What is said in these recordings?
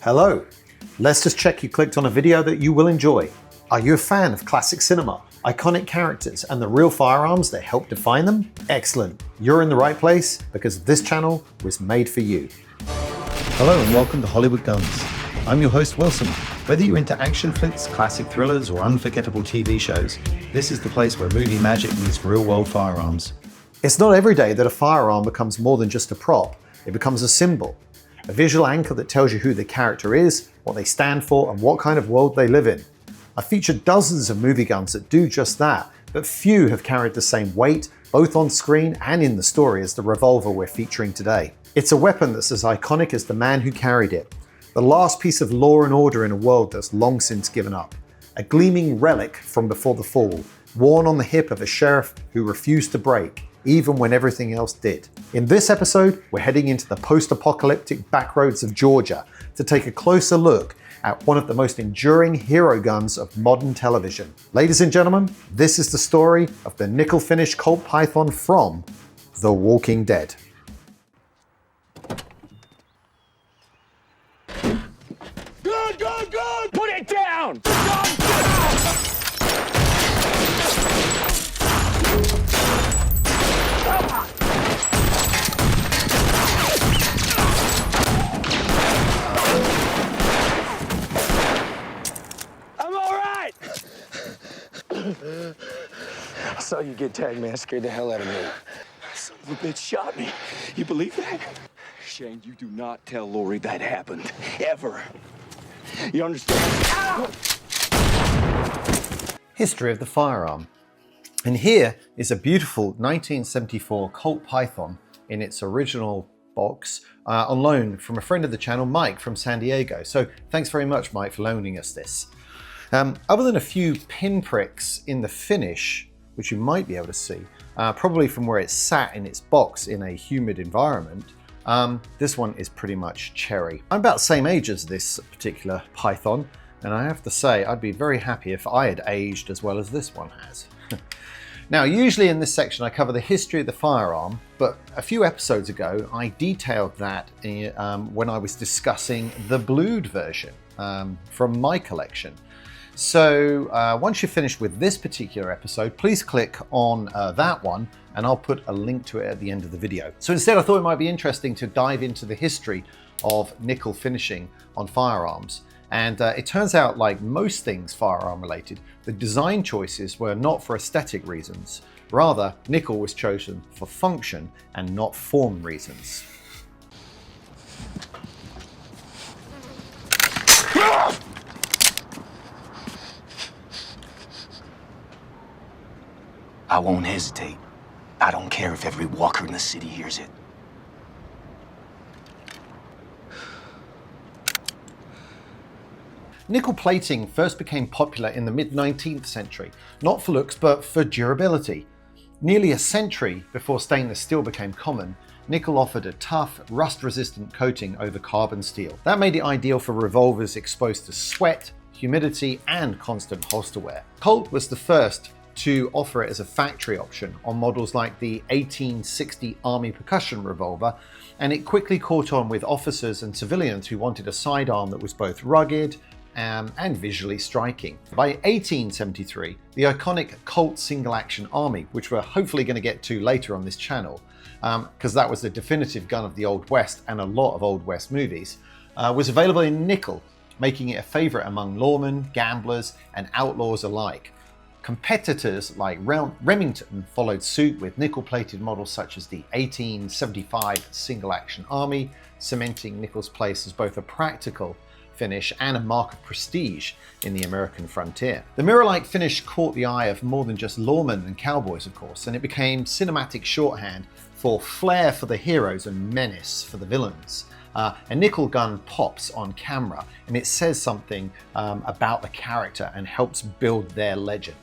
Hello, let's just check you clicked on a video that you will enjoy. Are you a fan of classic cinema, iconic characters, and the real firearms that help define them? Excellent, you're in the right place because this channel was made for you. Hello and welcome to Hollywood Guns. I'm your host Wilson. Whether you're into action flicks, classic thrillers, or unforgettable TV shows, this is the place where movie magic meets real-world firearms. It's not every day that a firearm becomes more than just a prop, it becomes a symbol. A visual anchor that tells you who the character is, what they stand for, and what kind of world they live in. I've featured dozens of movie guns that do just that, but few have carried the same weight, both on screen and in the story, as the Revolver we're featuring today. It's a weapon that's as iconic as the man who carried it. The last piece of law and order in a world that's long since given up. A gleaming relic from before the fall, worn on the hip of a sheriff who refused to break, even when everything else did. In this episode, we're heading into the post-apocalyptic backroads of Georgia to take a closer look at one of the most enduring hero guns of modern television. Ladies and gentlemen, this is the story of the nickel-finished Colt Python from The Walking Dead. Good! Put it down! Gun down! I'm all right! I saw you get tagged, man. Scared the hell out of me. Son of a bitch shot me. You believe that? Shane, you do not tell Lori that happened. Ever. You understand? Ow! History of the firearm. And here is a beautiful 1974 Colt Python in its original box on loan from a friend of the channel, Mike from San Diego. So thanks very much, Mike, for loaning us this. Other than a few pinpricks in the finish, which you might be able to see, probably from where it sat in its box in a humid environment, this one is pretty much cherry. I'm about the same age as this particular Python, and I have to say I'd be very happy if I had aged as well as this one has. Now, usually in this section I cover the history of the firearm, but a few episodes ago I detailed that when I was discussing the blued version from my collection. So once you're finished with this particular episode, please click on that one and I'll put a link to it at the end of the video. So instead I thought it might be interesting to dive into the history of nickel finishing on firearms. And it turns out, like most things firearm related, the design choices were not for aesthetic reasons. Rather, nickel was chosen for function and not form reasons. I won't hesitate. I don't care if every walker in the city hears it. Nickel plating first became popular in the mid-19th century, not for looks but for durability. Nearly a century before stainless steel became common, nickel offered a tough, rust-resistant coating over carbon steel. That made it ideal for revolvers exposed to sweat, humidity, and constant holster wear. Colt was the first to offer it as a factory option on models like the 1860 Army percussion revolver, and it quickly caught on with officers and civilians who wanted a sidearm that was both rugged and visually striking. By 1873, the iconic Colt single-action Army, which we're hopefully going to get to later on this channel, because that was the definitive gun of the Old West and a lot of Old West movies, was available in nickel, making it a favorite among lawmen, gamblers, and outlaws alike. Competitors like Remington followed suit with nickel-plated models such as the 1875 single-action Army, cementing nickel's place as both a practical finish and a mark of prestige in the American frontier. The mirror-like finish caught the eye of more than just lawmen and cowboys, of course, and it became cinematic shorthand for flair for the heroes and menace for the villains. A nickel gun pops on camera and it says something about the character and helps build their legend.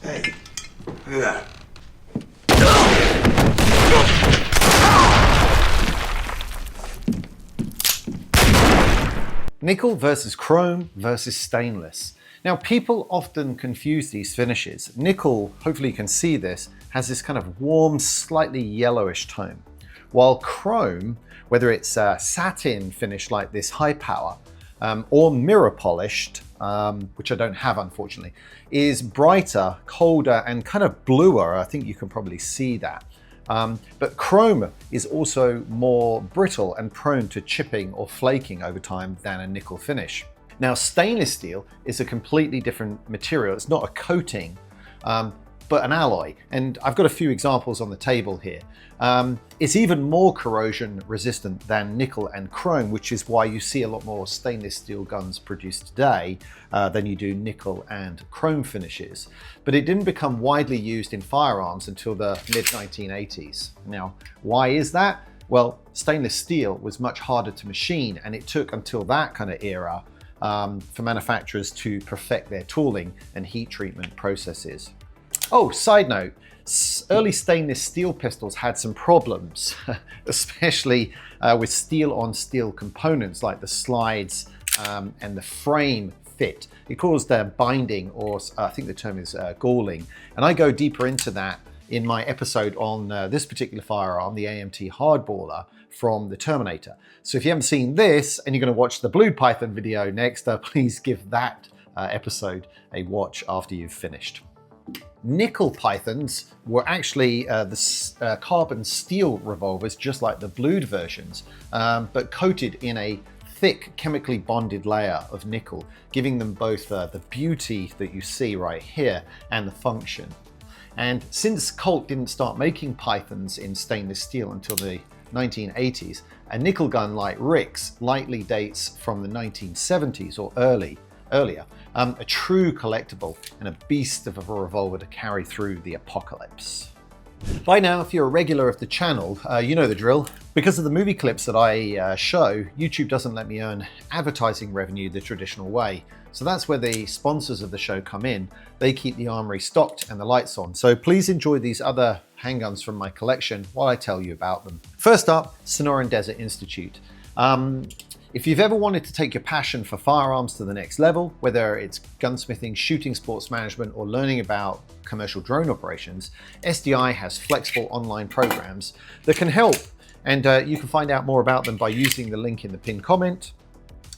Hey, look at that. Nickel versus chrome versus stainless. Now, people often confuse these finishes. Nickel, hopefully you can see this, has this kind of warm, slightly yellowish tone, while chrome, whether it's satin finish like this high power, or mirror polished, which I don't have unfortunately, is brighter, colder, and kind of bluer. I think you can probably see that. But chrome is also more brittle and prone to chipping or flaking over time than a nickel finish. Now, stainless steel is a completely different material. It's not a coating, but an alloy. And I've got a few examples on the table here. It's even more corrosion resistant than nickel and chrome, which is why you see a lot more stainless steel guns produced today than you do nickel and chrome finishes. But it didn't become widely used in firearms until the mid-1980s. Now, why is that? Well, stainless steel was much harder to machine, and it took until that kind of era for manufacturers to perfect their tooling and heat treatment processes. Oh, side note, early stainless steel pistols had some problems, especially with steel-on-steel components like the slides and the frame fit. It caused binding, or I think the term is galling. And I go deeper into that in my episode on this particular firearm, the AMT Hardballer from the Terminator. So if you haven't seen this and you're going to watch the Blued Python video next, please give that episode a watch after you've finished. Nickel pythons were actually the carbon steel revolvers, just like the blued versions, but coated in a thick chemically bonded layer of nickel, giving them both the beauty that you see right here and the function. And since Colt didn't start making pythons in stainless steel until the 1980s, a nickel gun like Rick's likely dates from the 1970s or earlier. A true collectible and a beast of a revolver to carry through the apocalypse. By now, if you're a regular of the channel, you know the drill. Because of the movie clips that I show, YouTube doesn't let me earn advertising revenue the traditional way. So that's where the sponsors of the show come in. They keep the armory stocked and the lights on. So please enjoy these other handguns from my collection while I tell you about them. First up, Sonoran Desert Institute. If you've ever wanted to take your passion for firearms to the next level, whether it's gunsmithing, shooting sports management, or learning about commercial drone operations, SDI has flexible online programs that can help. And you can find out more about them by using the link in the pinned comment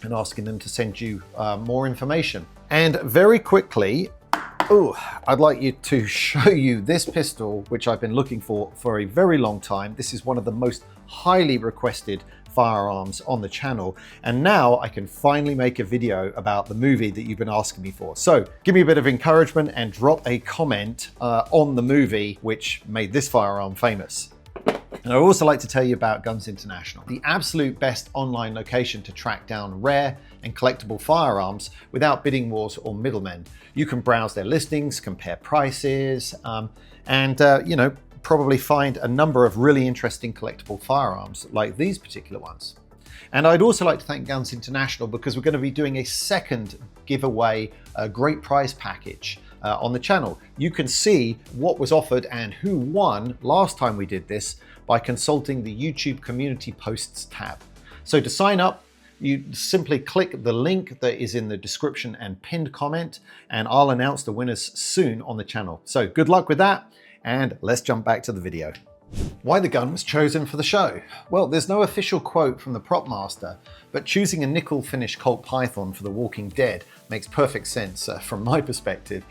and asking them to send you more information. And very quickly, I'd like you to show you this pistol, which I've been looking for a very long time. This is one of the most highly requested firearms on the channel, and now I can finally make a video about the movie that you've been asking me for. So give me a bit of encouragement and drop a comment on the movie which made this firearm famous. And I'd also like to tell you about Guns International, the absolute best online location to track down rare and collectible firearms without bidding wars or middlemen. You can browse their listings, compare prices, and probably find a number of really interesting collectible firearms like these particular ones. And I'd also like to thank Guns International because we're going to be doing a second giveaway, a great prize package on the channel. You can see what was offered and who won last time we did this by consulting the YouTube community posts tab. So to sign up, you simply click the link that is in the description and pinned comment, and I'll announce the winners soon on the channel. So good luck with that. And let's jump back to the video. Why the gun was chosen for the show? Well, there's no official quote from the prop master, but choosing a nickel finish Colt Python for The Walking Dead makes perfect sense from my perspective,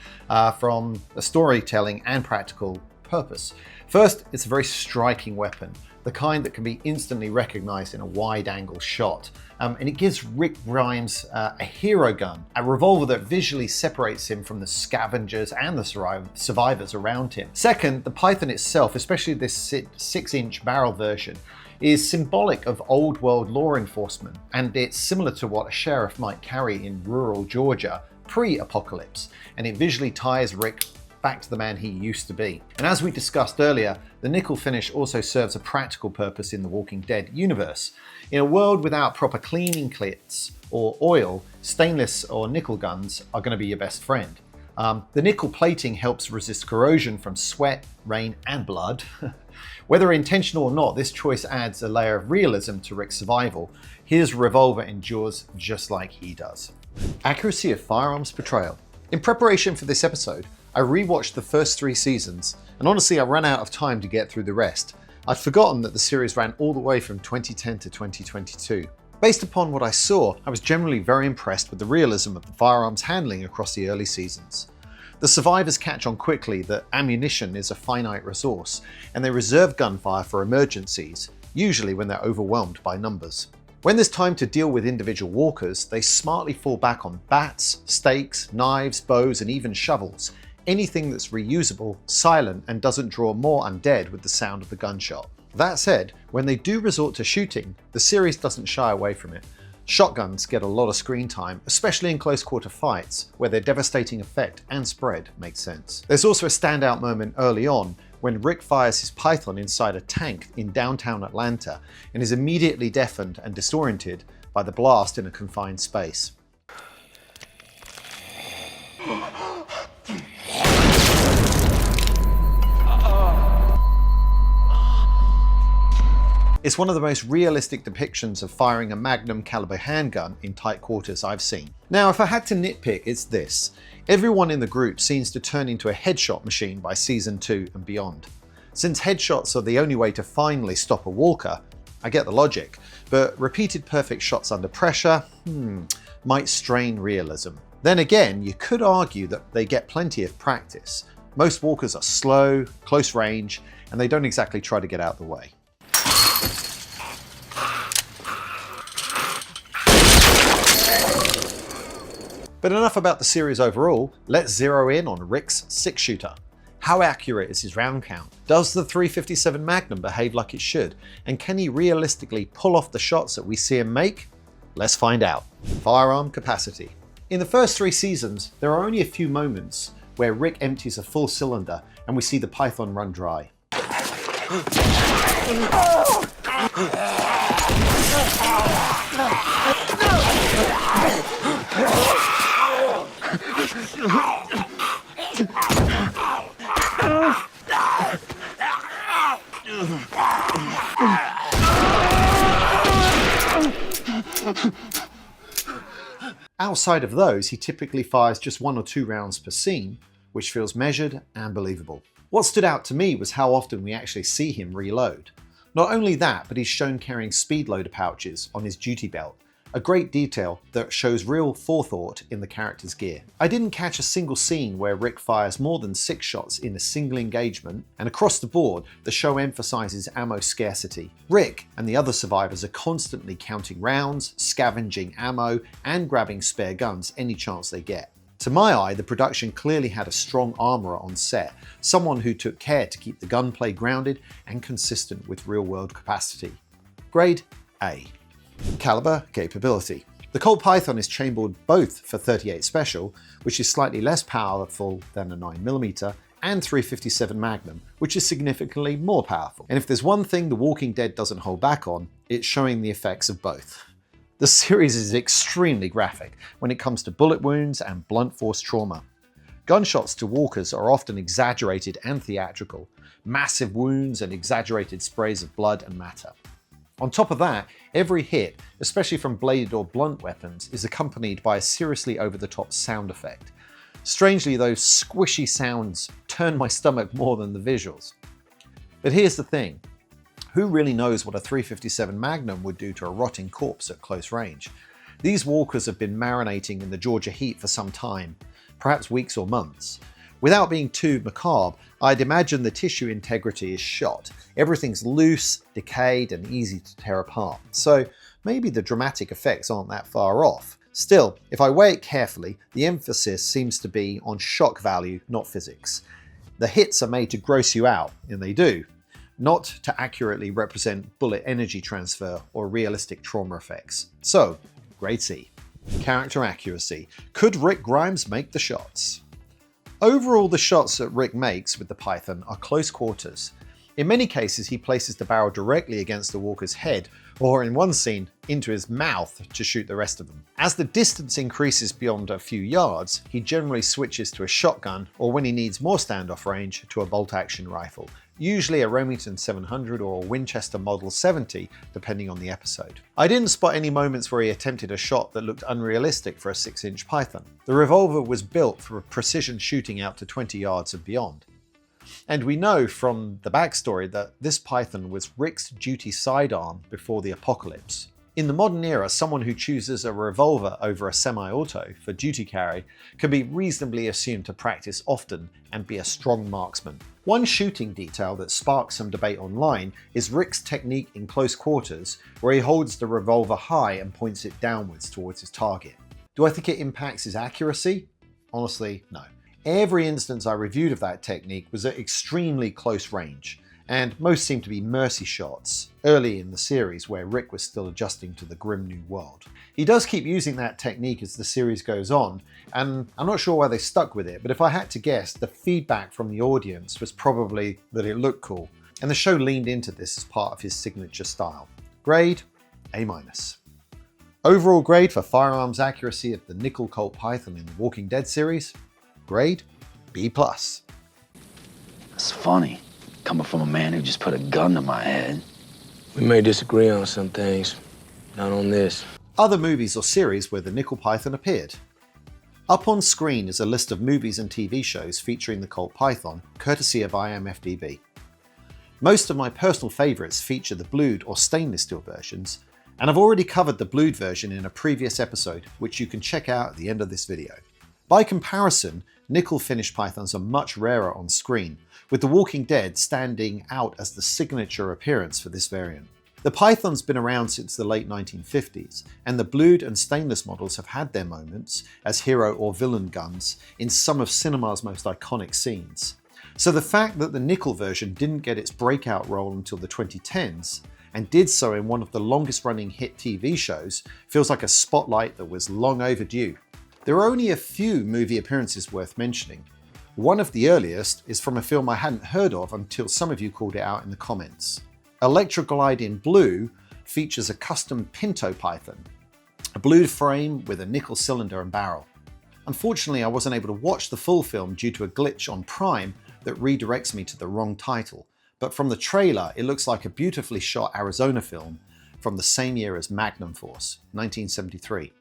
from a storytelling and practical purpose. First, it's a very striking weapon, the kind that can be instantly recognized in a wide-angle shot. And it gives Rick Grimes a hero gun, a revolver that visually separates him from the scavengers and the survivors around him. Second, the Python itself, especially this 6-inch barrel version, is symbolic of old world law enforcement, and it's similar to what a sheriff might carry in rural Georgia pre-apocalypse, and it visually ties Rick back to the man he used to be. And as we discussed earlier, the nickel finish also serves a practical purpose in the Walking Dead universe. In a world without proper cleaning kits or oil, stainless or nickel guns are going to be your best friend. The nickel plating helps resist corrosion from sweat, rain, and blood. Whether intentional or not, this choice adds a layer of realism to Rick's survival. His revolver endures just like he does. Accuracy of firearms portrayal. In preparation for this episode, I rewatched the first 3 seasons, and honestly I ran out of time to get through the rest. I'd forgotten that the series ran all the way from 2010 to 2022. Based upon what I saw, I was generally very impressed with the realism of the firearms handling across the early seasons. The survivors catch on quickly that ammunition is a finite resource, and they reserve gunfire for emergencies, usually when they're overwhelmed by numbers. When there's time to deal with individual walkers, they smartly fall back on bats, stakes, knives, bows, and even shovels. Anything that's reusable, silent, and doesn't draw more undead with the sound of the gunshot. That said, when they do resort to shooting, the series doesn't shy away from it. Shotguns get a lot of screen time, especially in close quarter fights, where their devastating effect and spread makes sense. There's also a standout moment early on when Rick fires his Python inside a tank in downtown Atlanta and is immediately deafened and disoriented by the blast in a confined space. It's one of the most realistic depictions of firing a Magnum caliber handgun in tight quarters I've seen. Now, if I had to nitpick, it's this. Everyone in the group seems to turn into a headshot machine by season 2 and beyond. Since headshots are the only way to finally stop a walker, I get the logic, but repeated perfect shots under pressure, might strain realism. Then again, you could argue that they get plenty of practice. Most walkers are slow, close range, and they don't exactly try to get out of the way. But enough about the series overall, let's zero in on Rick's 6-shooter. How accurate is his round count? Does the .357 Magnum behave like it should? And can he realistically pull off the shots that we see him make? Let's find out. Firearm capacity. In the first 3 seasons, there are only a few moments where Rick empties a full cylinder and we see the Python run dry. Outside of those, he typically fires just 1 or 2 rounds per scene, which feels measured and believable. What stood out to me was how often we actually see him reload. Not only that, but he's shown carrying speed loader pouches on his duty belt, a great detail that shows real forethought in the character's gear. I didn't catch a single scene where Rick fires more than 6 shots in a single engagement, and across the board, the show emphasizes ammo scarcity. Rick and the other survivors are constantly counting rounds, scavenging ammo, and grabbing spare guns any chance they get. To my eye, the production clearly had a strong armourer on set, someone who took care to keep the gunplay grounded and consistent with real-world capacity. Grade A. Caliber capability. The Colt Python is chambered both for .38 Special, which is slightly less powerful than a 9mm, and .357 Magnum, which is significantly more powerful. And if there's one thing The Walking Dead doesn't hold back on, it's showing the effects of both. The series is extremely graphic when it comes to bullet wounds and blunt force trauma. Gunshots to walkers are often exaggerated and theatrical, massive wounds and exaggerated sprays of blood and matter. On top of that, every hit, especially from bladed or blunt weapons, is accompanied by a seriously over-the-top sound effect. Strangely, those squishy sounds turn my stomach more than the visuals. But here's the thing. Who really knows what a .357 Magnum would do to a rotting corpse at close range? These walkers have been marinating in the Georgia heat for some time, perhaps weeks or months. Without being too macabre, I'd imagine the tissue integrity is shot. Everything's loose, decayed, and easy to tear apart. So maybe the dramatic effects aren't that far off. Still, if I weigh it carefully, the emphasis seems to be on shock value, not physics. The hits are made to gross you out, and they do, not to accurately represent bullet energy transfer or realistic trauma effects. So, grade C. Character accuracy. Could Rick Grimes make the shots? Overall, the shots that Rick makes with the Python are close quarters. In many cases, he places the barrel directly against the walker's head, or in one scene, into his mouth to shoot the rest of them. As the distance increases beyond a few yards, he generally switches to a shotgun, or when he needs more standoff range, to a bolt-action rifle, usually a Remington 700 or a Winchester Model 70, depending on the episode. I didn't spot any moments where he attempted a shot that looked unrealistic for a 6-inch Python. The Revolver was built for precision shooting out to 20 yards and beyond. And we know from the backstory that this Python was Rick's duty sidearm before the apocalypse. In the modern era, someone who chooses a revolver over a semi-auto for duty carry can be reasonably assumed to practice often and be a strong marksman. One shooting detail that sparks some debate online is Rick's technique in close quarters, where he holds the revolver high and points it downwards towards his target. Do I think it impacts his accuracy? Honestly, no. Every instance I reviewed of that technique was at extremely close range, and most seem to be mercy shots, early in the series where Rick was still adjusting to the grim new world. He does keep using that technique as the series goes on, and I'm not sure why they stuck with it, but if I had to guess, the feedback from the audience was probably that it looked cool, and the show leaned into this as part of his signature style. Grade, A-. Overall grade for firearms accuracy of the Nickel Colt Python in the Walking Dead series, grade B+. It's funny, coming from a man who just put a gun to my head. We may disagree on some things, not on this. Other movies or series where the Nickel Python appeared. Up on screen is a list of movies and TV shows featuring the Colt Python, courtesy of IMDb. Most of my personal favourites feature the blued or stainless steel versions, and I've already covered the blued version in a previous episode, which you can check out at the end of this video. By comparison, nickel finished pythons are much rarer on screen, with The Walking Dead standing out as the signature appearance for this variant. The Python's been around since the late 1950s, and the blued and stainless models have had their moments as hero or villain guns in some of cinema's most iconic scenes. So the fact that the nickel version didn't get its breakout role until the 2010s, and did so in one of the longest running hit TV shows, feels like a spotlight that was long overdue. There are only a few movie appearances worth mentioning. One of the earliest is from a film I hadn't heard of until some of you called it out in the comments. Electroglide in Blue features a custom Pinto Python, a blued frame with a nickel cylinder and barrel. Unfortunately, I wasn't able to watch the full film due to a glitch on Prime that redirects me to the wrong title, but from the trailer it looks like a beautifully shot Arizona film from the same year as Magnum Force, 1973.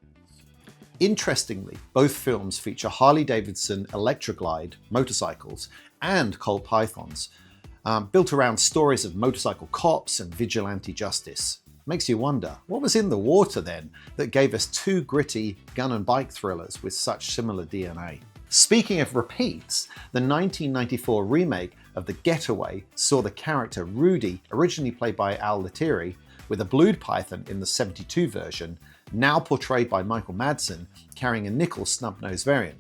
Interestingly, both films feature Harley-Davidson Electroglide motorcycles and Colt Pythons, built around stories of motorcycle cops and vigilante justice. Makes you wonder, what was in the water then that gave us two gritty gun and bike thrillers with such similar DNA? Speaking of repeats, the 1994 remake of The Getaway saw the character Rudy, originally played by Al Lettieri, with a blued python in the 72 version, now portrayed by Michael Madsen, carrying a nickel snub-nosed variant.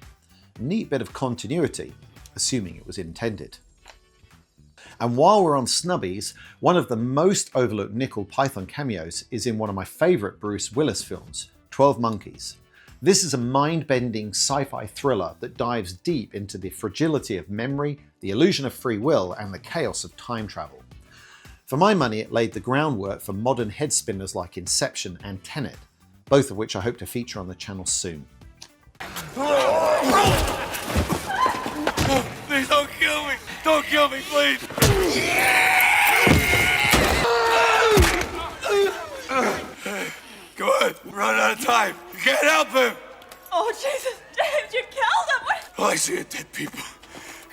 A neat bit of continuity, assuming it was intended. And while we're on snubbies, one of the most overlooked nickel python cameos is in one of my favourite Bruce Willis films, 12 Monkeys. This is a mind-bending sci-fi thriller that dives deep into the fragility of memory, the illusion of free will, and the chaos of time travel. For my money, it laid the groundwork for modern head spinners like Inception and Tenet, both of which I hope to feature on the channel soon. Please don't kill me! Don't kill me, please! Come on, we're running out of time. You can't help him! Oh, Jesus, James, you killed him! What? All I see are dead people.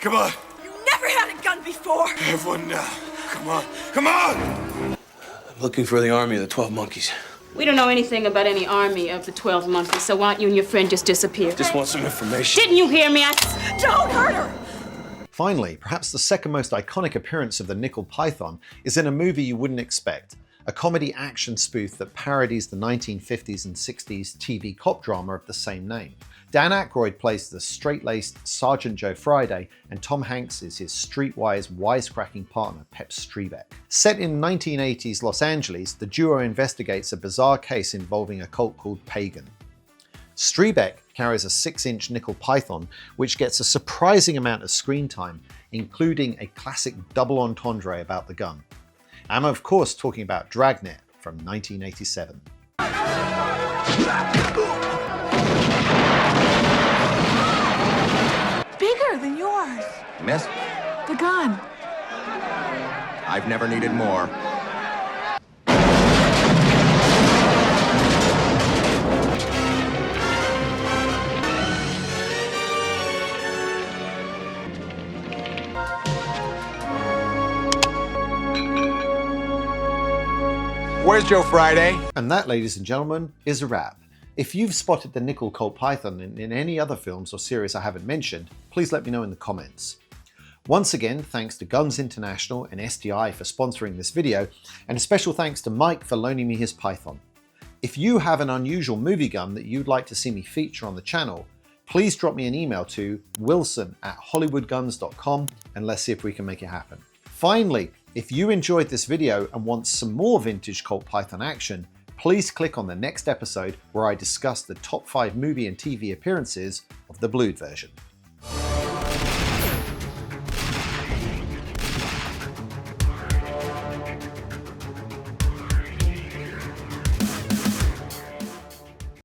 Come on, You never had a gun before! I have one now. Come on, come on! I'm looking for the army of the 12 monkeys. We don't know anything about any army of the 12 monkeys, so why don't you and your friend just disappear? Just want some information. Didn't you hear me? Don't hurt her! Finally, perhaps the second most iconic appearance of the Nickel Python is in a movie you wouldn't expect, a comedy action spoof that parodies the 1950s and 60s TV cop drama of the same name. Dan Aykroyd plays the straight-laced Sergeant Joe Friday, and Tom Hanks is his streetwise, wisecracking partner, Pep Streebek. Set in 1980s Los Angeles, the duo investigates a bizarre case involving a cult called Pagan. Streebek carries a 6-inch nickel python, which gets a surprising amount of screen time, including a classic double entendre about the gun. I'm of course talking about Dragnet from 1987. Bigger than yours. Miss, The gun. I've never needed more. where's Joe Friday? And that, ladies and gentlemen, is a wrap. If you've spotted the Nickel Colt Python in any other films or series I haven't mentioned, please let me know in the comments. Once again, thanks to Guns International and STI for sponsoring this video, and a special thanks to Mike for loaning me his Python. If you have an unusual movie gun that you'd like to see me feature on the channel, please drop me an email to wilson@hollywoodguns.com and let's see if we can make it happen. Finally, if you enjoyed this video and want some more vintage Colt Python action, please click on the next episode where I discuss the top 5 movie and TV appearances of the Blued version.